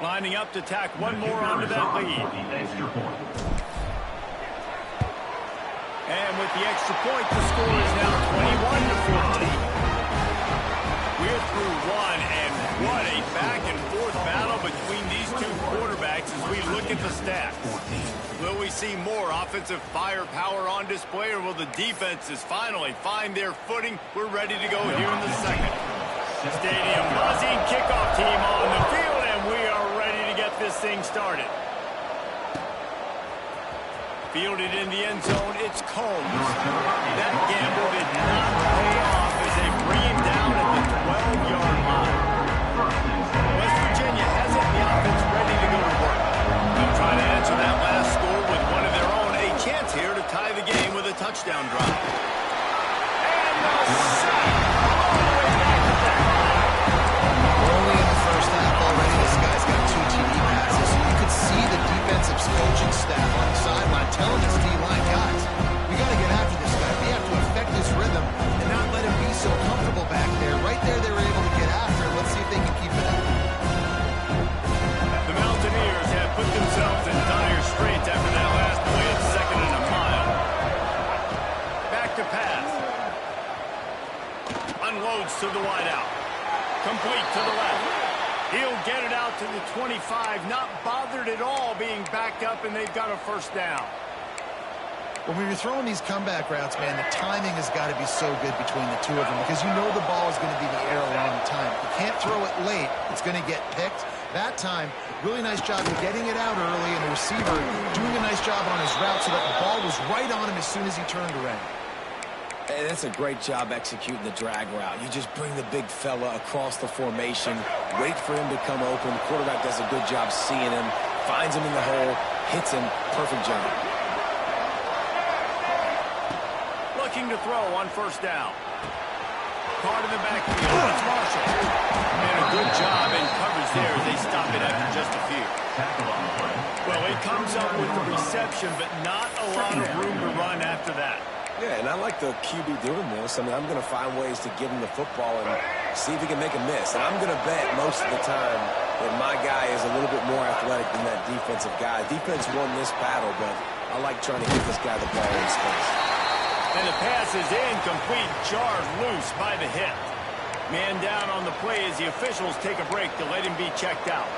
Lining up to tack one more onto that lead. And with the extra point, the score is now 21-14. We're through one, and what a back-and-forth battle between these two quarterbacks as we look at the stats. Will we see more offensive firepower on display, or will the defenses finally find their footing? We're ready to go here in the second. Stadium buzzing, kickoff team on the field, and we are ready to get this thing started. Fielded in the end zone, it's Combs. That gamble did not pay off as they bring him down at the 12-yard line. West Virginia has it, the offense ready to go to work. They'll try to answer that last score with one of their own. A chance here to tie the game with a touchdown drive. And the sack all the way back to that. Early in the first half already, this guy's got 2 TD passes. So you could see the defensive coaching staff on the sideline telling this D-line, guys, we got to get after this guy. We have to affect his rhythm and not let him be so comfortable back there. Right there, they were able to get after it. Let's see if they can keep it up. The Mountaineers have put themselves in dire straits after that last play at 2nd and a mile. Back to pass. Unloads to the wideout. Complete to the left. He'll get it out to the 25, not bothered at all being backed up, and they've got a first down. When you're throwing these comeback routes, man, the timing has got to be so good between the two of them because you know the ball is going to be in the air a long time. You can't throw it late. It's going to get picked. That time, really nice job of getting it out early, and the receiver doing a nice job on his route so that the ball was right on him as soon as he turned around. Hey, that's a great job executing the drag route. You just bring the big fella across the formation, wait for him to come open. The quarterback does a good job seeing him, finds him in the hole, hits him. Perfect job. Looking to throw on first down. Caught in the backfield. It's Marshall. And a good job in coverage there as they stop it after just a few. Well, he comes up with the reception, but not a lot of room to run after that. Yeah, and I like the QB doing this. I mean, I'm going to find ways to give him the football and see if he can make a miss. And I'm going to bet most of the time that my guy is a little bit more athletic than that defensive guy. Defense won this battle, but I like trying to get this guy the ball in space. And the pass is incomplete, jarred loose by the hit. Man down on the play as the officials take a break to let him be checked out.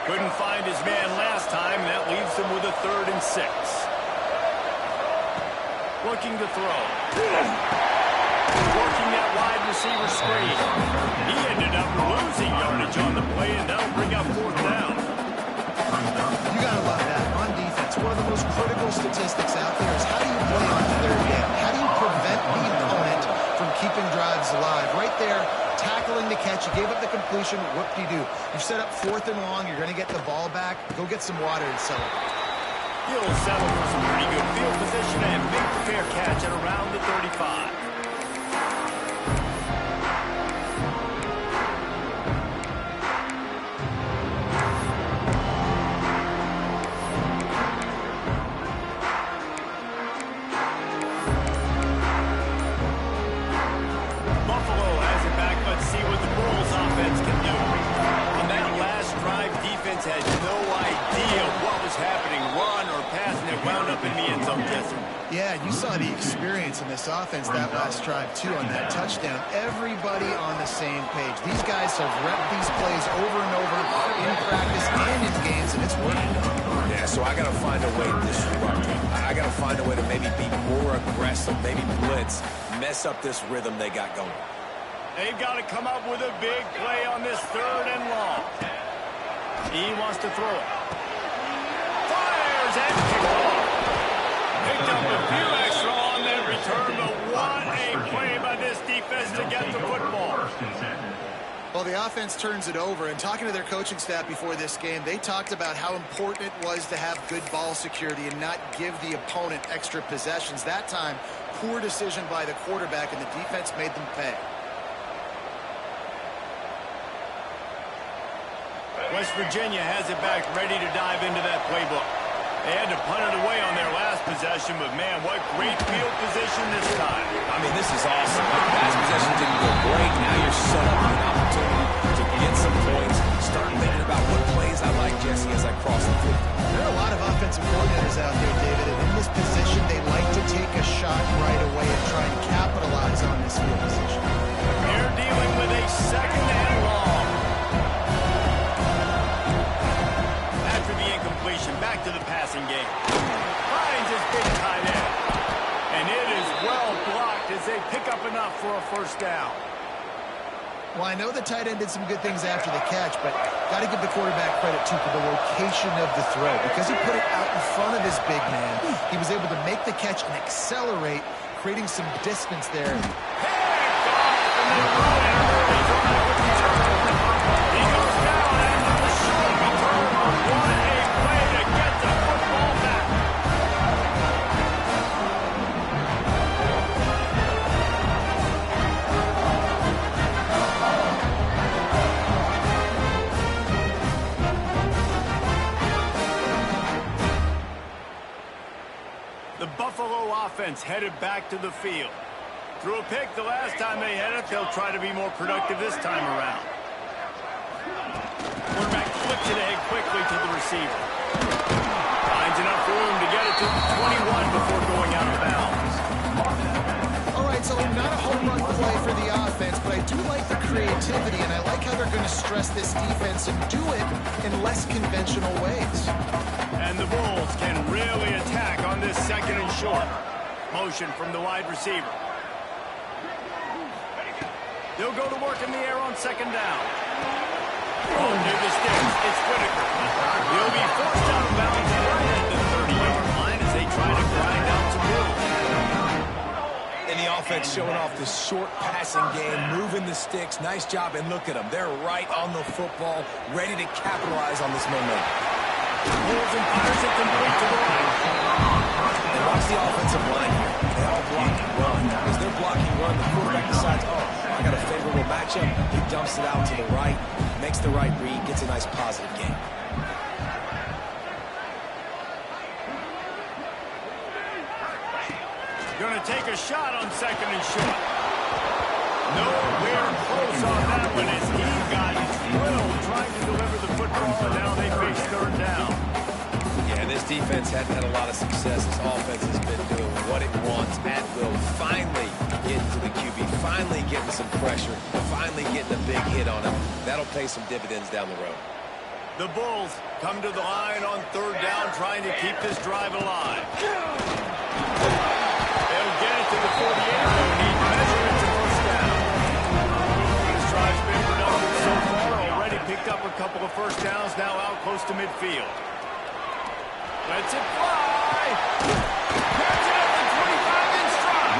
Couldn't find his man last time. That leaves him with a 3rd and 6. Looking to throw. Working that wide receiver screen. He ended up losing yardage on the play, and that'll bring up 4th down. You got to love that. On defense, one of the most critical statistics out there is how do you play on 3rd down? How do you prevent the opponent from keeping drives alive? Right there, tackling the catch. You gave up the completion. Whoop-de-doo. You've set up 4th and long. You're going to get the ball back. Go get some water and settle. He'll settle for some pretty good field position and make the fair catch at around the 35. Had no idea what was happening, run or pass, and it wound up in the end zone, Jesse. Yeah, you saw the experience in this offense that last drive, too, on that touchdown. Everybody on the same page. These guys have repped these plays over and over in practice and in games, and it's working. Yeah, so I got to find a way to disrupt him. I got to find a way to maybe be more aggressive, maybe blitz, mess up this rhythm they got going. They've got to come up with a big play on this 3rd and long. He wants to throw it. Fires and kicks off. Picked up a few extra on that return, but what a play by this defense to get the football. Well, the offense turns it over, and talking to their coaching staff before this game, they talked about how important it was to have good ball security and not give the opponent extra possessions. That time, poor decision by the quarterback, and the defense made them pay. West Virginia has it back, ready to dive into that playbook. They had to punt it away on their last possession, but man, what great field position this time. I mean, this is awesome. The pass possession didn't go great. Now you're set up with an opportunity shot right away and try and capitalize on this field position. They're dealing with a second and long. After the incompletion, back to the passing game. Finds his big tight end. And it is well blocked as they pick up enough for a first down. Well, I know the tight end did some good things after the catch, but got to give the quarterback credit, too, for the location of the throw. Because he put it out in front of his big man, he was able to make the catch and accelerate, creating some distance there. The Buffalo offense headed back to the field. Threw a pick the last time they had it. They'll try to be more productive this time around. Quarterback flips it ahead quickly to the receiver. Finds enough room to get it to the 21 before going out of bounds. All right, so not a home run play for the offense, but I do like the creativity, and I like how they're going to stress this defense and do it in less conventional ways. And the Bulls can really attack on this second and short. Motion from the wide receiver. They'll go to work in the air on second down. Oh, near the sticks. It's Whitaker. He'll be forced out of bounds right at the 30-yard line as they try to grind out some room. And the offense showing off the short passing game, moving the sticks. Nice job, and look at them. They're right on the football, ready to capitalize on this momentum. Bulls and fires it complete to the right. And watch the offensive line here. They all block and run. As they're blocking run, the quarterback decides, oh, I got a favorable matchup. He dumps it out to the right, makes the right read, gets a nice positive gain. Going to take a shot on second and short. Nowhere close on that one as he got drilled trying to deliver the football, and now they face third down. Yeah, this defense hadn't had a lot of success. This offense has been doing what it wants at will. Finally getting to the QB, finally getting some pressure, finally getting a big hit on him. That'll pay some dividends down the road. The Bulls come to the line on third down, trying to keep this drive alive. They'll get it to the 48. They'll need measurements of first down. This drive's been productive so far. Already picked up a couple of first downs, now out close to midfield. Lets it fly. Gets it up to 25 in stride.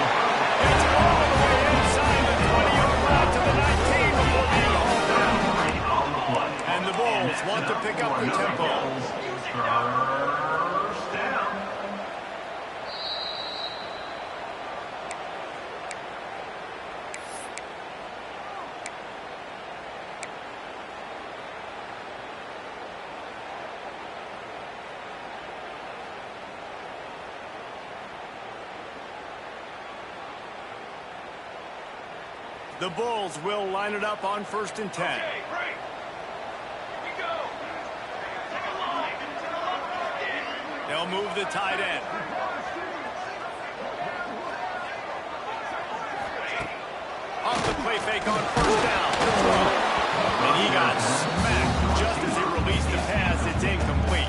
Gets it all the way inside the 20-yard line to the 19 before being hauled down. And the Bulls want to pick up the tempo. The Bulls will line it up on 1st and 10. They'll move the tight end. Off the play fake on first down. And he got smacked just as he released the pass. It's incomplete.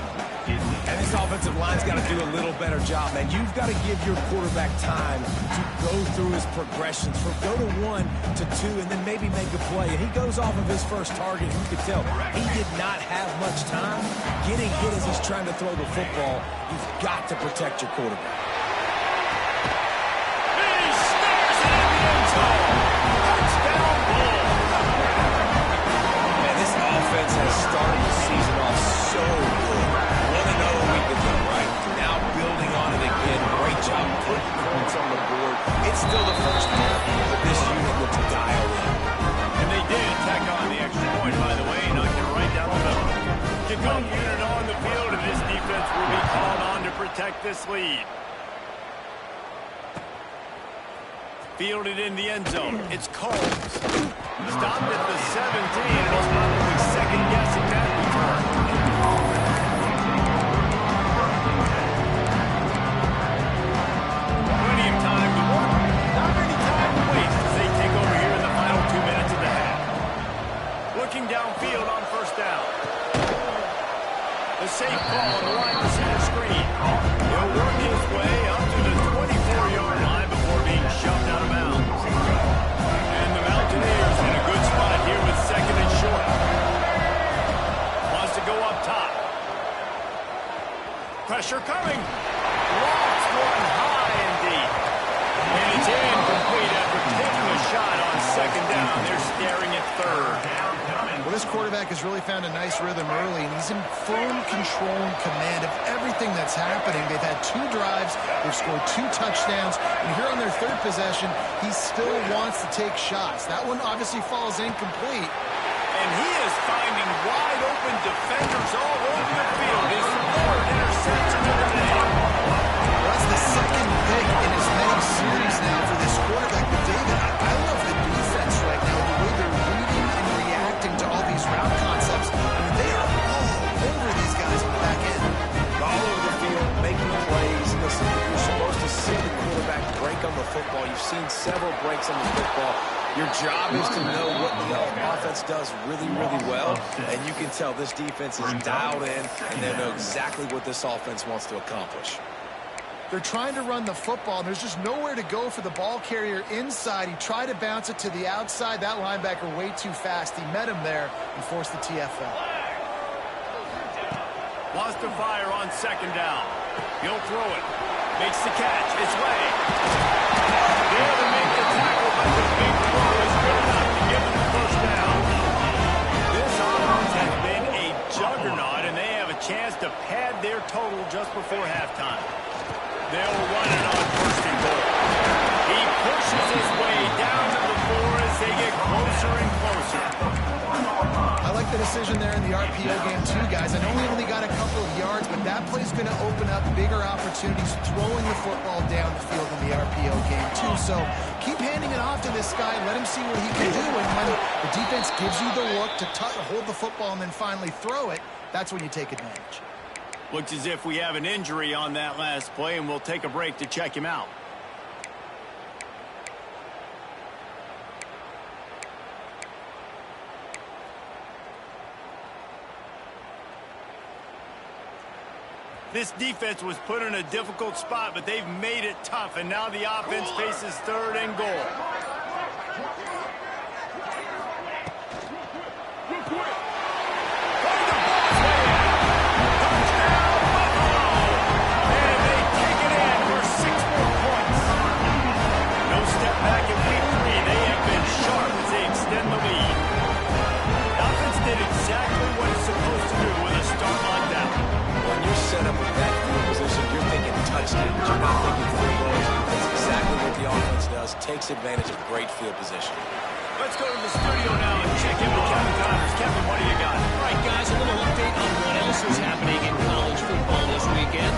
And this offensive line's got to do a little better job, man. You've got to give your quarterback time to go through his progressions, from go to 1 to 2, and then maybe make a play. And he goes off of his first target. You can tell he did not have much time getting hit as he's trying to throw the football. You've got to protect your quarterback. He snares it in the end zone. Touchdown, Bulls. Man, this offense has started the season off so good. 1-0 week ago, right? Now building on it again. Great job putting points on the board. It's still the first half, but this unit looks dialed in. And they did tack on the extra point, by the way, knocked it right down the middle. Kickoff unit on the field, and this defense will be called on to protect this lead. Fielded in the end zone. It's Combs. Stopped at the 17, and was probably second-guessing that return. Plenty of time Pressure coming. Lofts one high and deep. And it's incomplete after taking a shot on second down. They're staring at third. Well, this quarterback has really found a nice rhythm early, and he's in firm control and command of everything that's happening. They've had 2 drives. They've scored 2 touchdowns. And here on their 3rd possession, he still wants to take shots. That one obviously falls incomplete. And he is finding wide open defenders all over the field. His 3rd interception of the day. Well, that's the 2nd pick in as many series now for this quarterback. But David, I love the defense right now, the way they're reading and reacting to all these route concepts. I mean, they are all over these guys on the back end. All over the field, making plays. Listen, you're supposed to see the quarterback break on the football. You've seen several breaks on the football. Your job is to know what the offense does really, really well, and you can tell this defense is dialed in, and they know exactly what this offense wants to accomplish. They're trying to run the football, and there's just nowhere to go for the ball carrier inside. He tried to bounce it to the outside. That linebacker way too fast. He met him there and forced the TFL. Wants to fire on second down. He'll throw it. Makes the catch. It's way. There to make the tackle, but the big throw is good enough to give him the first down. This offense has been a juggernaut, and they have a chance to pad their total just before halftime. They'll run it on 1st and goal. He pushes his way down to the 4 as they get closer and closer. I like the decision there in the RPO game too, guys. I know we only got a couple of yards, but that play's going to open up bigger opportunities throwing the football down the field in the RPO game too. So keep handing it off to this guy. Let him see what he can do. And when the defense gives you the look to hold the football and then finally throw it, that's when you take advantage. Looks as if we have an injury on that last play, and we'll take a break to check him out. This defense was put in a difficult spot, but they've made it tough, and now the offense faces 3rd and goal. Set up with that field position, you're thinking touchdown. You're not thinking field goals. That's exactly what the offense does. Takes advantage of great field position. Let's go to the studio now and check in with Kevin Connors. Kevin, what do you got? All right, guys, a little update on what else is happening in college football this weekend.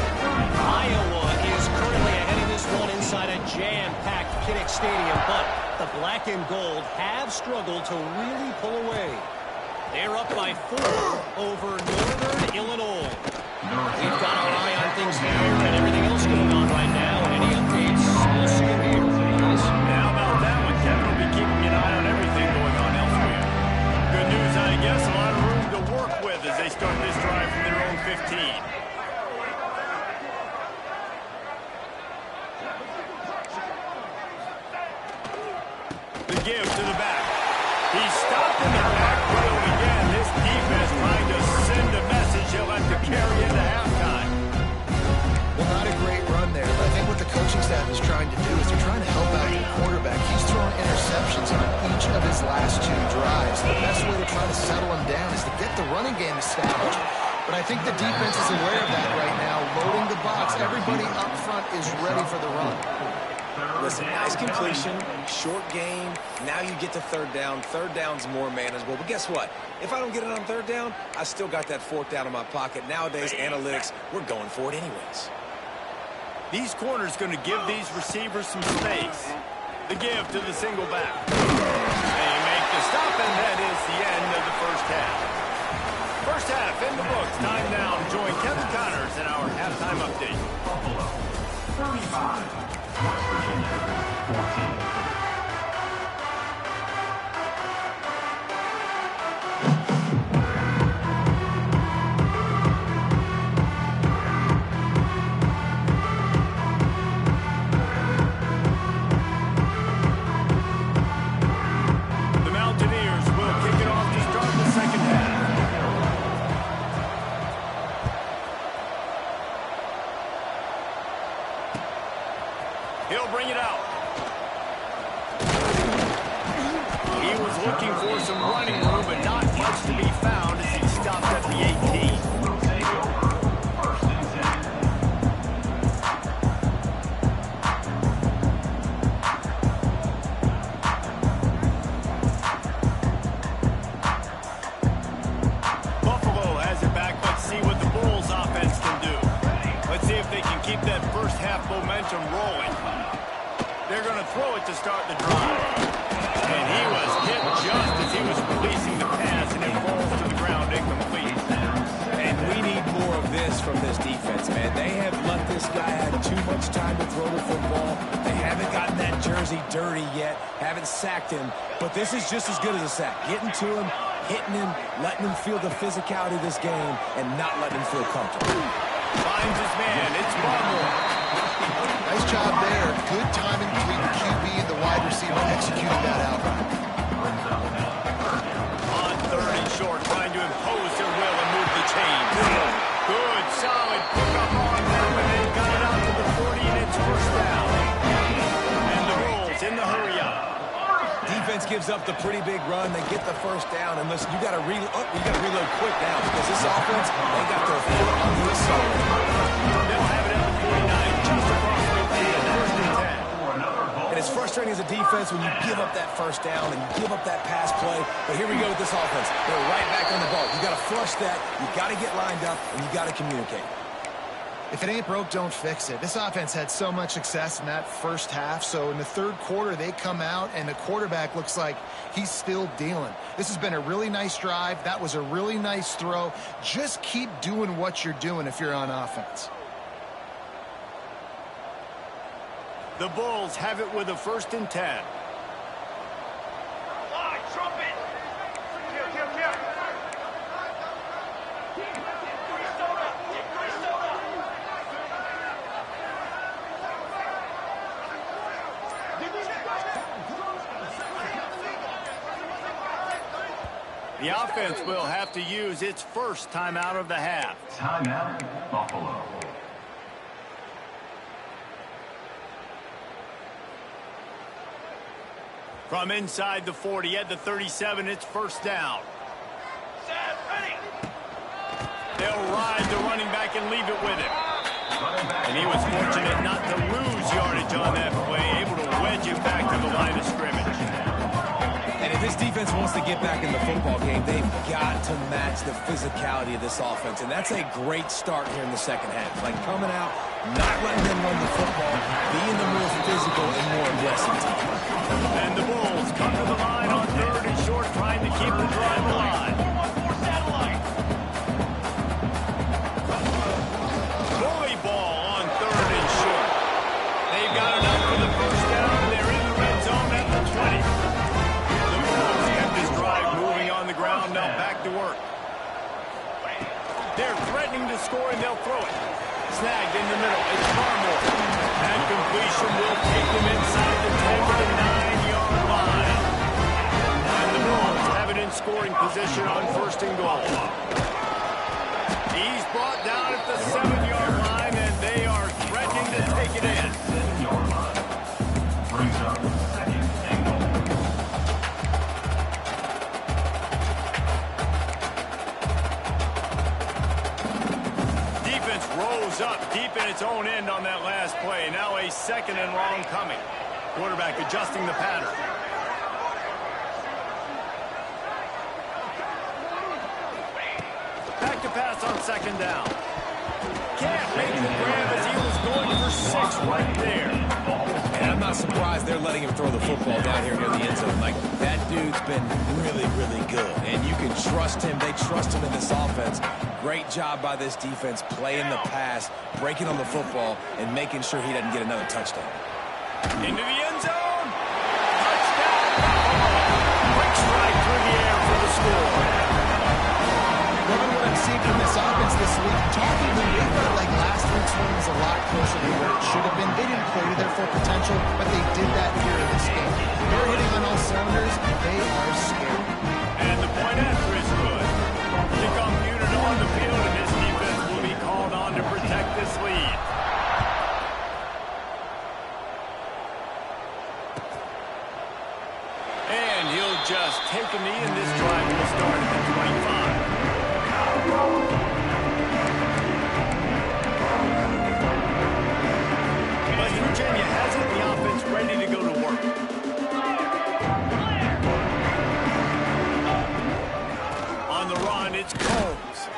Iowa is currently ahead of this one inside a jam-packed Kinnick Stadium, but the black and gold have struggled to really pull away. They're up by 4 over Northern Illinois. We've got our eye on things here and everything else going on right now. And any updates, we'll see you here. How about that one? Kevin will be keeping an eye on everything going on elsewhere. Good news, I guess. A lot of room to work with as they start this drive from their own 15. The give to the back. He's stopped in the backfield again. This defense trying to send a message he'll have to carry into halftime. Well, not a great run there, but I think what the coaching staff is trying to do is they're trying to help out the quarterback. He's thrown interceptions on each of his last 2 drives. The best way to try to settle him down is to get the running game established. But I think the defense is aware of that right now, loading the box. Everybody up front is ready for the run. Listen, nice completion, short game. Now you get to 3rd down. 3rd down's more manageable. But guess what? If I don't get it on 3rd down, I still got that 4th down in my pocket. Nowadays, analytics, we're going for it anyways. These corners going to give these receivers some space. The give to the single back. They make the stop, and that is the end of the first half. First half in the books. Time now to join Kevin Connors in our halftime update. Buffalo, 35. West Virginia, 14. momentum rolling. They're going to throw it to start the drive. And he was hit just as he was releasing the pass, and it falls to the ground incomplete. And we need more of this from this defense, man. They have let this guy have too much time to throw the football. They haven't gotten that jersey dirty yet, haven't sacked him. But this is just as good as a sack. Getting to him, hitting him, letting him feel the physicality of this game, and not letting him feel comfortable. Finds his man. It's Barmore. Nice job there. Good timing between the QB and the wide receiver executing that out. On 3rd and short, trying to impose their will and move the chains. Good, solid pickup on them, and they got it out to the 40, and it's first down. And the Bulls in the hurry-up. Defense gives up the pretty big run. They get the first down. And listen, you got to reload quick now because this offense, they got their foot on the accelerator. They'll have it at the 49, just across midfield, 1st and 10. And it's frustrating as a defense when you give up that first down and you give up that pass play. But here we go with this offense. They're right back on the ball. You got to flush that. You got to get lined up, and you got to communicate. If it ain't broke, don't fix it. This offense had so much success in that first half, so in the 3rd quarter, they come out, and the quarterback looks like he's still dealing. This has been a really nice drive. That was a really nice throw. Just keep doing what you're doing if you're on offense. The Bulls have it with a 1st and 10. The offense will have to use its first timeout of the half. Timeout, Buffalo. From inside the 40 at the 37, it's first down. They'll ride the running back and leave it with him. And he was fortunate not to lose yardage on that play, able to wedge him back to the line of scrimmage. And if this defense wants to get back in the football game, they've got to match the physicality of this offense. And that's a great start here in the second half. Like coming out, not letting them run the football, being the more physical and more aggressive team. And the Bulls come to the line on 3rd and short, trying to keep the drive alive. Bully ball on 3rd and short. They've got enough for the first down, and they're in the red zone at the 20. The Bulls kept this drive moving on the ground, now back to work. They're threatening to score, and they'll throw it. Snagged in the middle. It's Barmore. And completion will take them inside the 10 to the 9-yard line. And the Bulls have it in scoring position on 1st and goal. He's brought down at the 7-yard line, and they are threatening to take it in. 7-yard line. Brings up 2nd and goal. Rose up deep in its own end on that last play. Now a 2nd and long coming. Quarterback adjusting the pattern. Back to pass on 2nd down. Can't make the grab as he was going for 6 right there. And I'm not surprised they're letting him throw the football down here near the end zone. Like, that dude's been really, really good. And you can trust him. They trust him in this offense. Great job by this defense playing the pass, breaking on the football, and making sure he doesn't get another touchdown. Into the end zone. Touchdown. Quick strike through the air for the score. Loving what I've seen from this offense this week. Talking to me, they felt like last week's one was a lot closer to where it should have been. They didn't play to their full potential, but they did that here in this game. They're hitting on all cylinders. They are scary. And the point after is good. Kickoff unit on the field, and this defense will be called on to protect this lead. And he'll just take a knee, and this drive will start at the 25. West Virginia has it, the offense ready to go to work. On the run, it's Combs.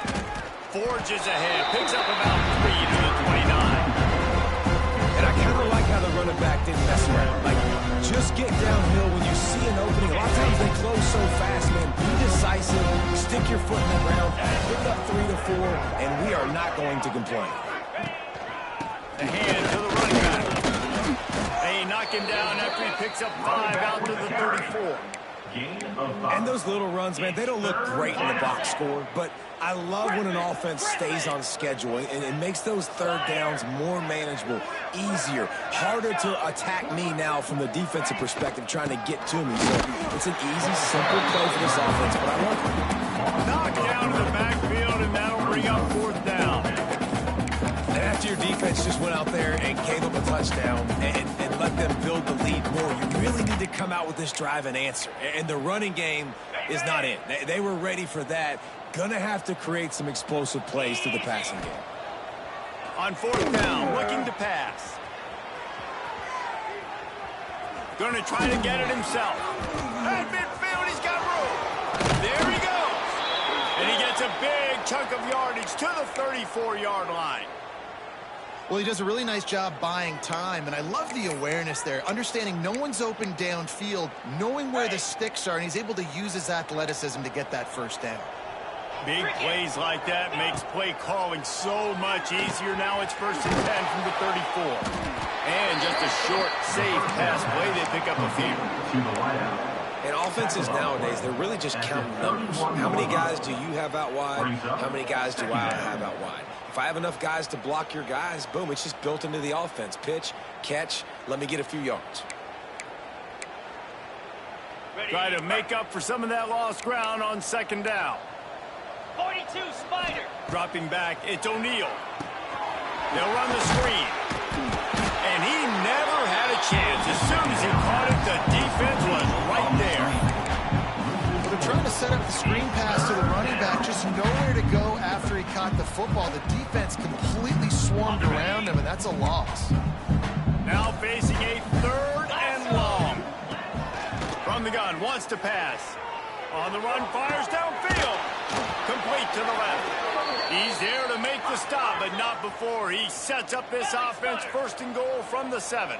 Forges ahead, picks up about 3 to the 29. And I kind of how the running back didn't mess around. Like, just get downhill when you see an opening. A lot of times they close so fast, man. Be decisive, stick your foot in the ground, pick up 3 to 4, and we are not going to complain. The hand to the running back. They knock him down after he picks up 5 out to the 34. And those little runs, man, they don't look great in the box score, but I love when an offense stays on schedule and it makes those third downs more manageable, easier, harder to attack me now from the defensive perspective trying to get to me. So it's an easy, simple play for this offense, but I love it. Knock down to the backfield, and that'll bring up 4th down. And after your defense just went out there and gave up a touchdown and let them build the lead more, you really need to come out with this drive and answer. And the running game is not in. They were ready for that. Gonna have to create some explosive plays to the passing game. On 4th down, looking to pass. Gonna try to get it himself. At midfield, he's got room. There he goes. And he gets a big chunk of yardage to the 34-yard line. Well, he does a really nice job buying time, and I love the awareness there, understanding no one's open downfield, knowing where the sticks are, and he's able to use his athleticism to get that 1st down. Big plays like that makes play calling so much easier. Now it's 1st and 10 from the 34. And just a short, safe pass play, they pick up a few. And offenses nowadays, they're really just counting numbers. How many guys do you have out wide? How many guys do I have out wide? If I have enough guys to block your guys, boom, it's just built into the offense. Pitch, catch, let me get a few yards. Try to make up for some of that lost ground on 2nd down. 42, Spider. Dropping back, it's O'Neal. They'll run the screen. And he never had a chance. As soon as he caught it, the defense was right there. They're trying to set up the screen pass to the running back, just nowhere to go after he caught the football. The defense completely swarmed around him, and that's a loss. Now facing a 3rd and long. From the gun, wants to pass. On the run, fires downfield. Complete to the left. He's there to make the stop, but not before he sets up this offense. 1st and goal from the 7.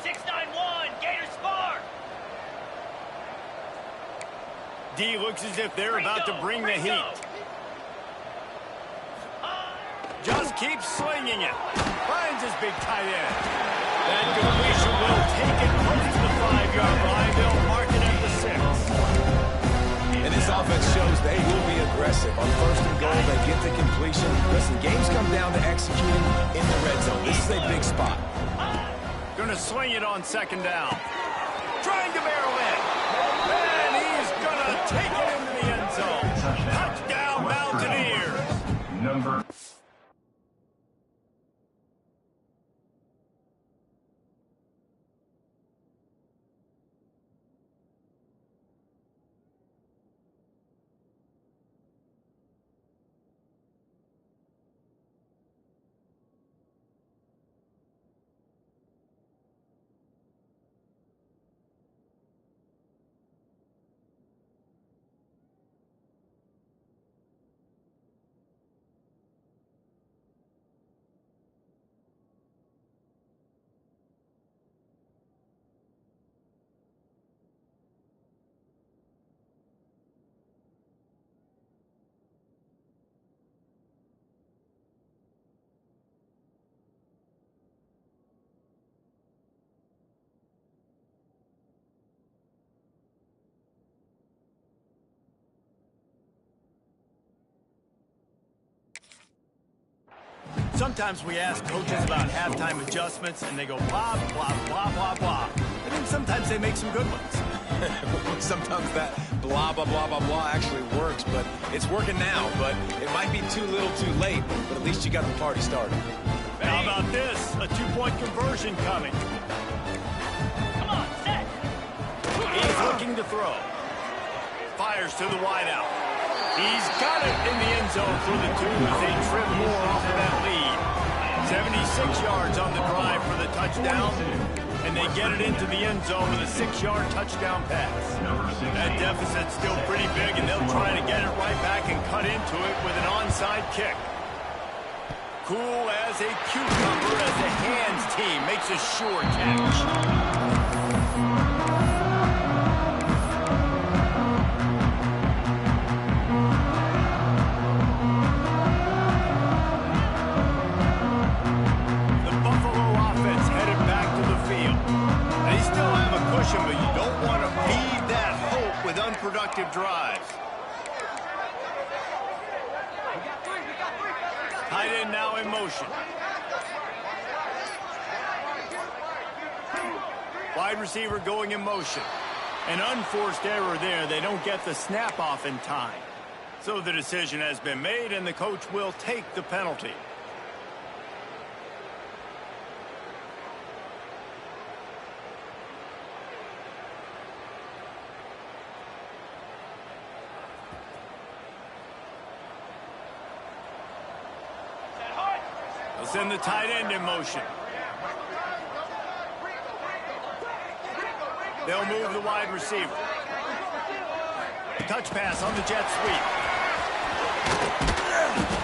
691, Gators far. D looks as if they're about to bring the heat. Just keeps slinging it. Finds his big tight end. That completion will take it close to the 5-yard line. They'll mark it at the 6. And this offense shows they will be aggressive. On 1st and goal, they get the completion. Listen, games come down to executing in the red zone. This is a big spot. Gonna swing it on 2nd down. Trying to barrel in. And he's gonna take it into the end zone. Touchdown, Mountaineers. Number Sometimes we ask coaches about halftime adjustments, and they go blah, blah, blah, blah, blah. And then sometimes they make some good ones. Sometimes that blah, blah, blah, blah, blah actually works, but it's working now. But it might be too little too late, but at least you got the party started. How about this? A 2-point conversion coming. Come on, set. He's looking to throw. Fires to the wideout. He's got it in the end zone for the 2 as they trim more off of that lead. 76 yards on the drive for the touchdown, and they get it into the end zone with a 6-yard touchdown pass. That deficit's still pretty big, and they'll try to get it right back and cut into it with an onside kick. cool as a cucumber as the hands team makes a sure catch. But you don't want to feed that hope with unproductive drives. Tight end now in motion. Wide receiver going in motion. An unforced error there. They don't get the snap off in time. So the decision has been made, and the coach will take the penalty. They'll send the tight end in motion. They'll move the wide receiver. Touch pass on the jet sweep.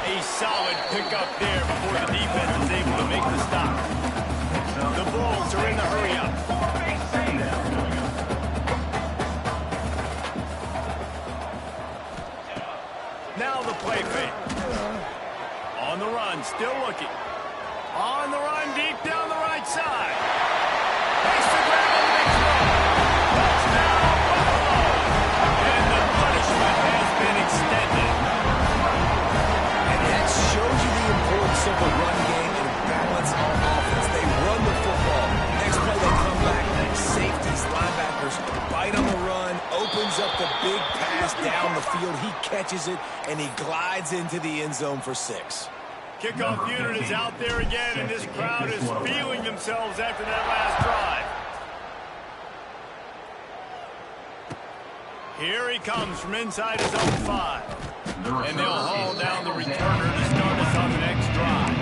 A solid pickup there before the defense is able to make the stop. The Bulls are in the hurry-up. Now the play fake. On the run, still looking. On the run, deep down the right side. Takes the grab on the next one. Touchdown, Buffalo. And the punishment has been extended. And that shows you the importance of the run game and balance on offense. They run the football. Next play, they come back. Safeties, linebackers, bite on the run, opens up the big pass down the field. He catches it, and he glides into the end zone for 6. Kickoff unit is out there again, and this crowd is feeling themselves after that last drive. Here he comes from inside his own 5. And they'll haul down the returner to start us on the next drive.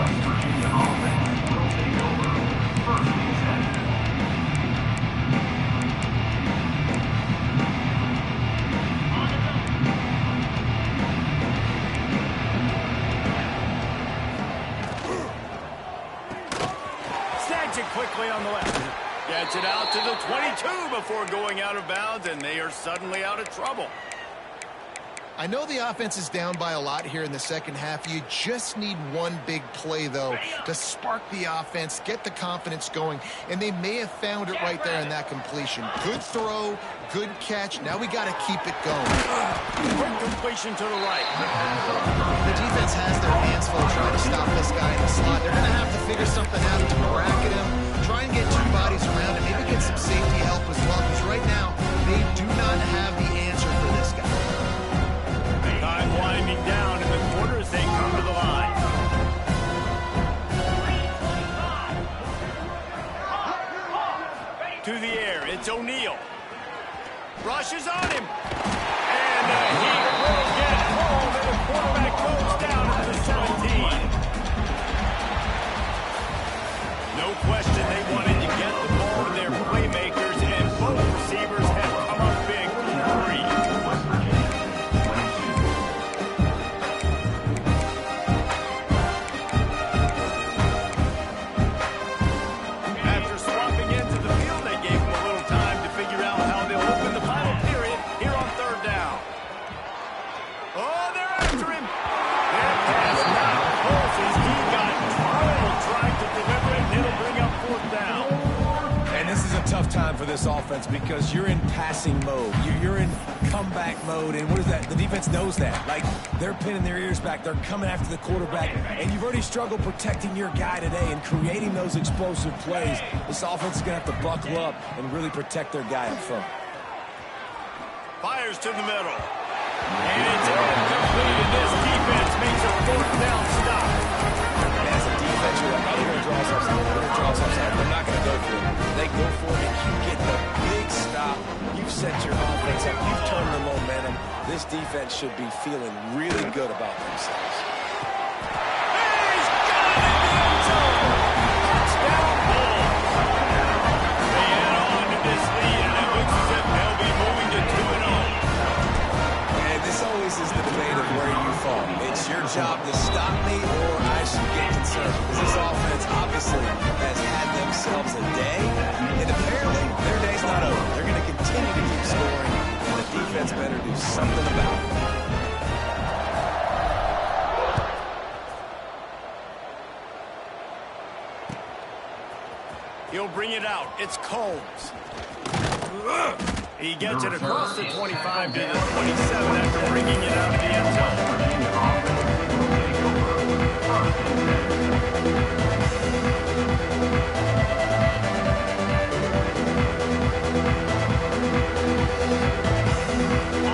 Quickly on the left. Gets it out to the 22 before going out of bounds, and they are suddenly out of trouble. I know the offense is down by a lot here in the second half. You just need one big play, though, to spark the offense, get the confidence going, and they may have found it right there in that completion. Good throw, good catch. Now we got to keep it going. Quick completion to the right. The defense has their hands full trying to stop this guy in the slot. They're going to have to figure something out to bracket him, try and get 2 bodies around him, maybe get some safety help as well, because right now they do not have the answer for this guy. Time winding down in the quarters, they come to the line. To the air, it's O'Neal. Rushes on him. And he will get home, and the quarterback goes down to the 17. No question they wanted to get the ball to their playmakers, and both receivers have come up big from 3. After swapping into the field, they gave him a little time to figure out how they'll open the final period here on 3rd down. Oh, they're after him. That pass now closes. He got trouble trying to deliver it, and it'll bring up 4th down. And this is a tough time for this offense because you're in passing mode. You're in comeback mode, and what is that? The defense knows that. Like, they're pinning their ears back. They're coming after the quarterback, and you've already struggled protecting your guy today and creating those explosive plays. This offense is going to have to buckle up and really protect their guy up front. Fires to the middle. And it's incomplete, and this defense makes a 4th down stop. As a defense, you're like, oh, they're going to draw us outside. They're going to draw us outside. They're not going to go for it. They go for it, and you get the big stop. You've set your offense up. You've turned the momentum. This defense should be feeling really good about themselves. He's got it in the end zone. Touchdown, Bulls. They add on to this lead, and it looks as if they'll be moving to 2-0. And this always is the debate of where you fall. It's your job to stop me, or I should get concerned. Because this offense obviously has had themselves a day, and apparently their day's not over. They're going to continue to keep scoring, and the defense better do something about it. He'll bring it out. It's Combs. He gets it across the 25 to the 27 after bringing it out of the end zone.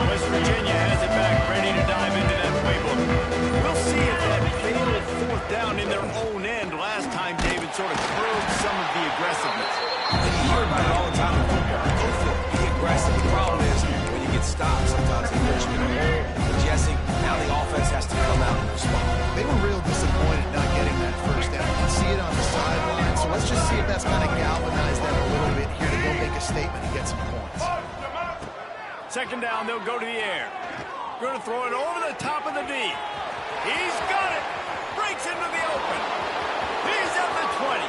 West Virginia has it back, ready to dive into that playbook. We'll see if that failed fourth down in their own end last time David sort of curbed some of the aggressiveness. And you hear about it all the time in football. Go for it. Be aggressive. The problem is when you get stopped, sometimes it puts you in a hole. But Jesse, now the offense has to come out and respond. They were real disappointed not getting that first down. You can see it on the sideline. So let's just see if that's kind of galvanized them a little bit here to go make a statement and get some points. Second down, they'll go to the air. Going to throw it over the top of the D. He's got it. Breaks into the open. He's at the 20.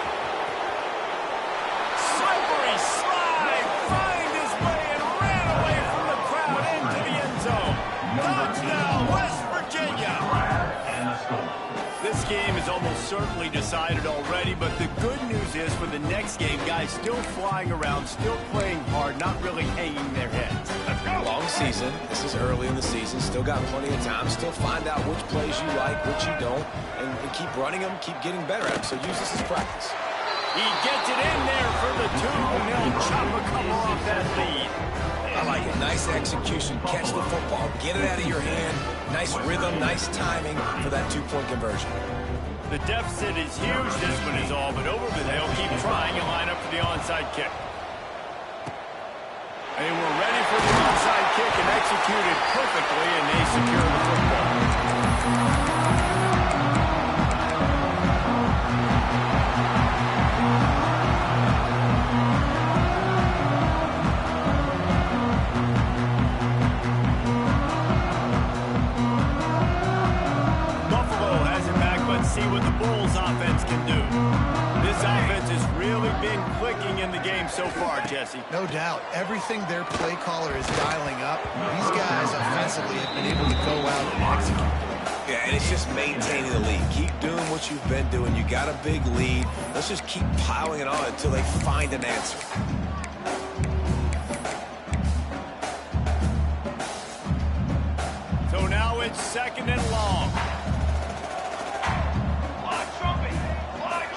Slippery slide. Find his way and ran away from the crowd into the end zone. Touchdown, West Virginia. This game is almost certainly decided already, but the good news is for the next game, guys still flying around, still playing hard, not really hanging their heads. Let's go. Long season. This is early in the season. Still got plenty of time. Still find out which plays you like, which you don't, and keep running them, keep getting better at them. So use this as practice. He gets it in there for the 2, and they'll chop a couple off that lead. I like it. Nice execution. Catch the football. Get it out of your hand. Nice rhythm, nice timing for that 2-point conversion. The deficit is huge. This one is all but over, but they'll keep trying and line up for the onside kick. And we're ready for the onside kick and executed perfectly, and they secure the football. See what the Bulls offense can do. This offense has really been clicking in the game so far, Jesse. No doubt. Everything their play caller is dialing up, these guys offensively have been able to go out and execute. Yeah, and it's just maintaining the lead. Keep doing what you've been doing. You got a big lead. Let's just keep piling it on until they find an answer. So now it's second and long.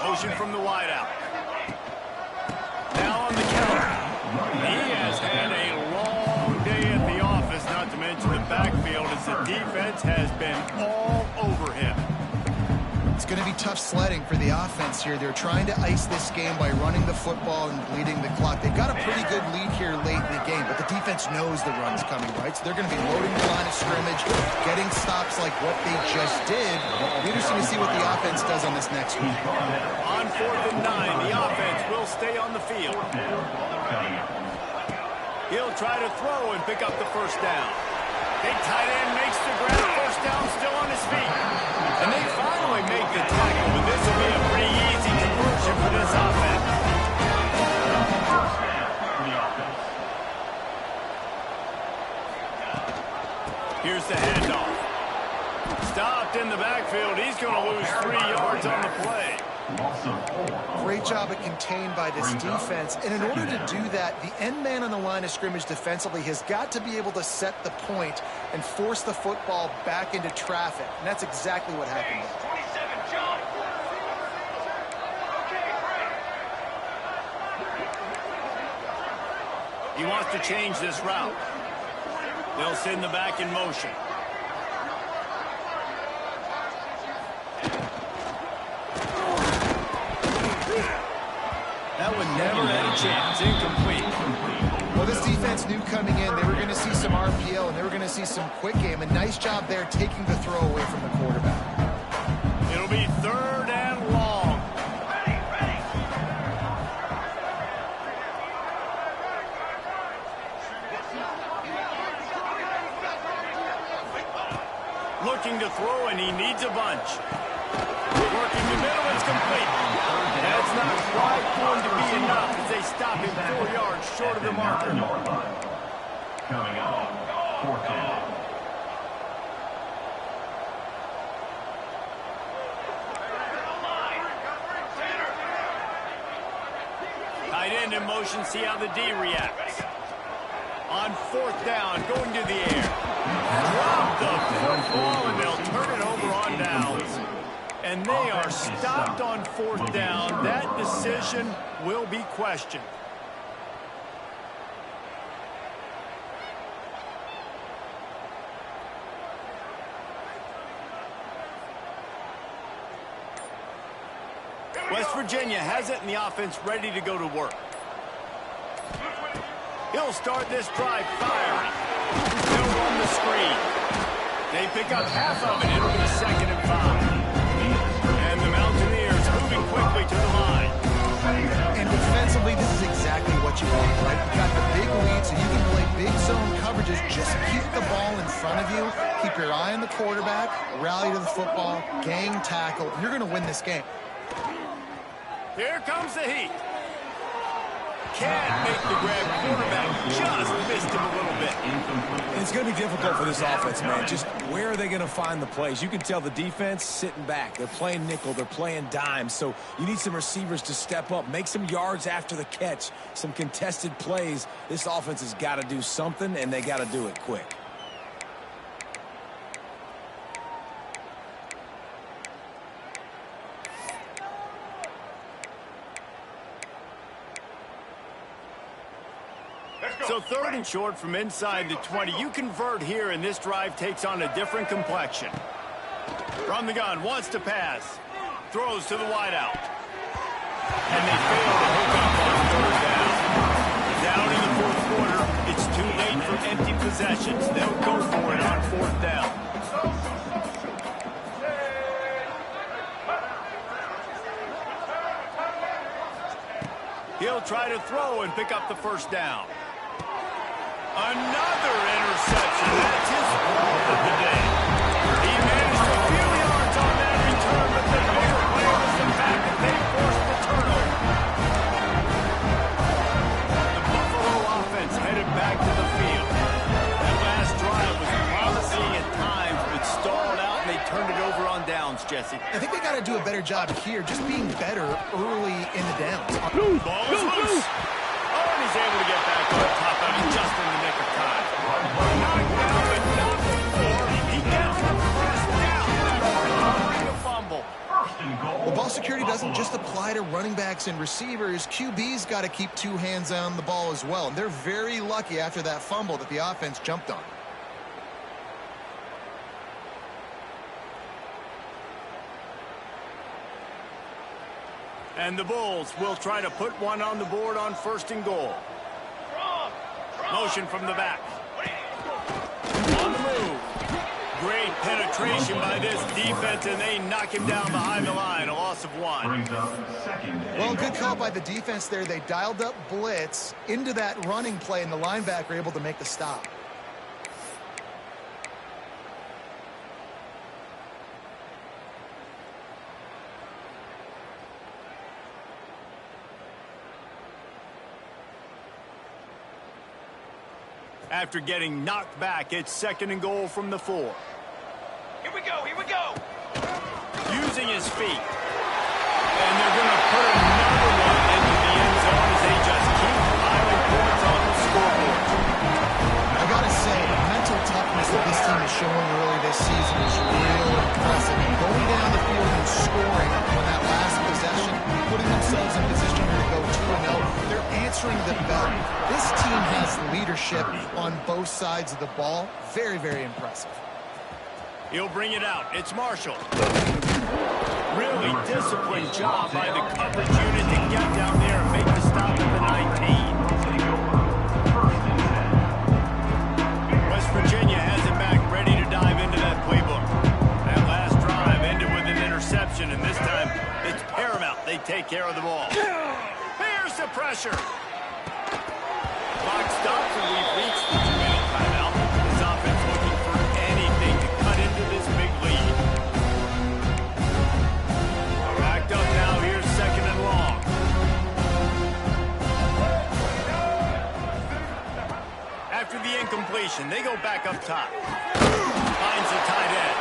Motion from the wideout. Now on the counter. He has had a long day at the office, not to mention the backfield, as the defense has been all over him. It's going to be tough sledding for the offense here. They're trying to ice this game by running the football and bleeding the clock. They've got a pretty good lead here late in the game, but the defense knows the run's coming, right? So they're going to be loading the line of scrimmage, getting stops like what they just did. It'll be interesting to see what the offense does on this next one. On 4th and 9, the offense will stay on the field. He'll try to throw and pick up the first down. Big tight end makes the grab. First down, still on his feet. And they finally make the tackle, but this will be a pretty easy conversion for this offense. Here's the handoff. Stopped in the backfield. He's going to lose 3 yards on the play. Great job at contained by this defense. And in order to do that, the end man on the line of scrimmage defensively has got to be able to set the point and force the football back into traffic. And that's exactly what happened. He wants to change this route. They'll send the back in motion. That one never had a chance. Incomplete. Well, this defense knew coming in they were going to see some RPO and they were going to see some quick game. A nice job there taking the throw away from the quarterback. It'll be 3rd and long. Looking to throw, and he needs a bunch. Working the middle, it's complete. That's not quite going to be enough as they stop him 4 yards short of the marker. Coming up, 4th down. Tight end in motion, see how the D reacts. On 4th down, going to the air. Drop the football, and they'll turn it over on downs. And they are stopped on 4th down. That decision will be questioned. West Virginia has it, and the offense ready to go to work. He'll start this drive firing. Still on the screen. They pick up half of it. It'll be 2nd and 5. And the Mountaineers moving quickly to the line. And defensively, this is exactly what you want, right? You got the big lead, so you can play big zone coverages. Just keep the ball in front of you. Keep your eye on the quarterback. Rally to the football. Gang tackle. You're going to win this game. Here comes the heat. Can't make the grab. Quarterback just missed him a little bit. It's going to be difficult for this offense, man. Just where are they going to find the plays? You can tell the defense sitting back. They're playing nickel. They're playing dime. So you need some receivers to step up, make some yards after the catch, some contested plays. This offense has got to do something, and they got to do it quick. So 3rd and short from inside the 20. You convert here, and this drive takes on a different complexion. From the gun, wants to pass. Throws to the wideout. And they fail to hook up on 3rd down. Down in the 4th quarter, it's too late for empty possessions. They'll go for it on 4th down. He'll try to throw and pick up the 1st down. Another interception. That's his 4th of the day. He managed a few yards on that return, but the bigger play was the fact that they forced the turnover. The Buffalo offense headed back to the field. That last drive was promising at times, but stalled out, and they turned it over on downs, Jesse. I think they got to do a better job here, just being better early in the downs. Ball is loose. Oh, and he's able to get back on top of it just in the nick of time. Knocked down, but not before he gets the first down after the fumble. Well, ball security doesn't just apply to running backs and receivers. QB's got to keep 2 hands on the ball as well. And they're very lucky after that fumble that the offense jumped on. And the Bulls will try to put one on the board on 1st and goal. Motion from the back. On the move. Great penetration by this defense, and they knock him down behind the line. A loss of 1. Brings up 2nd. Well, good call by the defense there. They dialed up blitz into that running play, and the linebacker able to make the stop. After getting knocked back, it's 2nd and goal from the 4. Here we go, here we go. Using his feet. And they're going to put another one into the end zone as they just keep piling points on the scoreboard. I got to say, the mental toughness that this team is showing early this season is real impressive. And going down the field and scoring on that last possession, putting themselves in position to go 2-0. They're answering the bell. This team has leadership on both sides of the ball. Very, very impressive. He'll bring it out. It's Marshall. Really disciplined job by the coverage unit to get down there and make the stop at the 19. West Virginia has it back, ready to dive into that playbook. That last drive ended with an interception, and this time it's paramount. They take care of the ball. Here's the pressure. Clock stops, and we've reached the 2-minute timeout. This offense looking for anything to cut into this formation. They go back up top. Finds the tight end.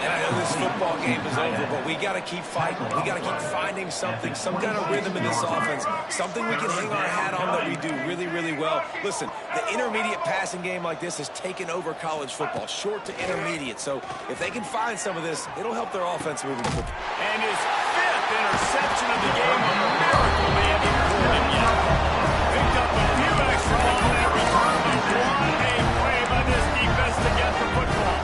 And I know this football game is over, but we got to keep fighting. We got to keep finding something, some kind of rhythm in this offense, something we can hang our hat on that we do really, really well. Listen, the intermediate passing game like this has taken over college football, short to intermediate. So if they can find some of this, it'll help their offense moving forward. And his 5th interception of the game, a miracle they haven't pulled him yet. Picked up a few extra on that return, but what a play by this defense to get the football.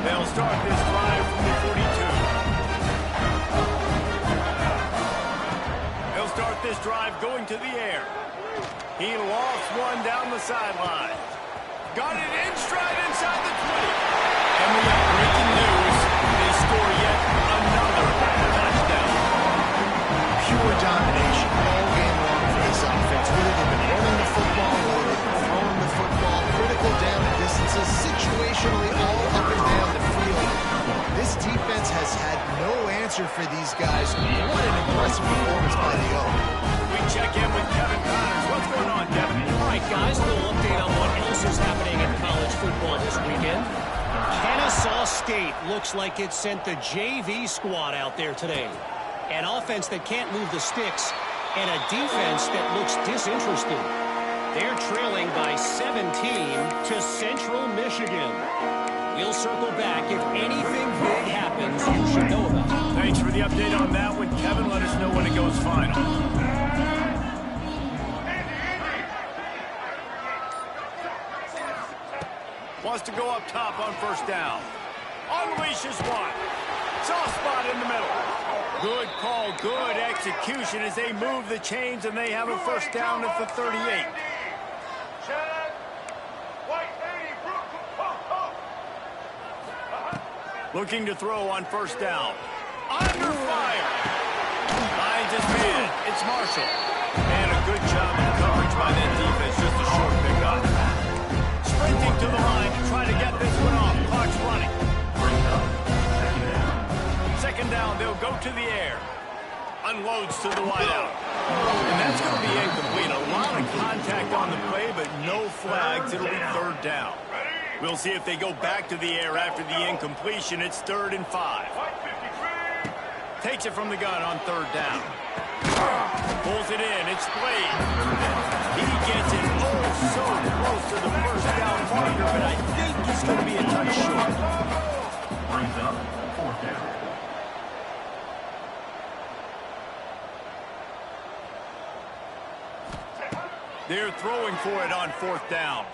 They'll start this drive from the 42. They'll start this drive going to the air. He lost one down the sideline. Got it in stride inside the 20. And we have breaking news. They score yet another touchdown. Pure domination all game long for this offense. Whether they've been running the football, whether they've been throwing the football, critical down and distances, situationally all up and down the field. This defense has had no answer for these guys. What an impressive performance by the O. We check in with Kevin Connors. What's going on, Kevin? All right, guys, a little update on what else is happening in college football this weekend. Kennesaw State looks like it sent the JV squad out there today. An offense that can't move the sticks and a defense that looks disinterested. They're trailing by 17 to Central Michigan. We'll circle back if anything big happens you should know about. Thanks for the update on that one, Kevin. Let us know when it goes final. Wants to go up top on first down. Unleashes one. Soft spot in the middle. Good call, good execution as they move the chains and they have a first down at the 38. Looking to throw on first down. Under fire. Finds his man. It's Marshall. And a good job of coverage by that defense. Just a short pickup. Sprinting to the line to try to get this one off. Clock's running. Second down, they'll go to the air. Unloads to the wideout. And that's going to be incomplete. A lot of contact on the play, but no flags. It'll be third down. We'll see if they go back to the air after the incompletion. It's 3rd and 5. Takes it from the gun on third down. Pulls it in. It's Blade. He gets it so close to the first down marker, but I think he's going to be a touch short. Brings up 4th down. They're throwing for it on 4th down.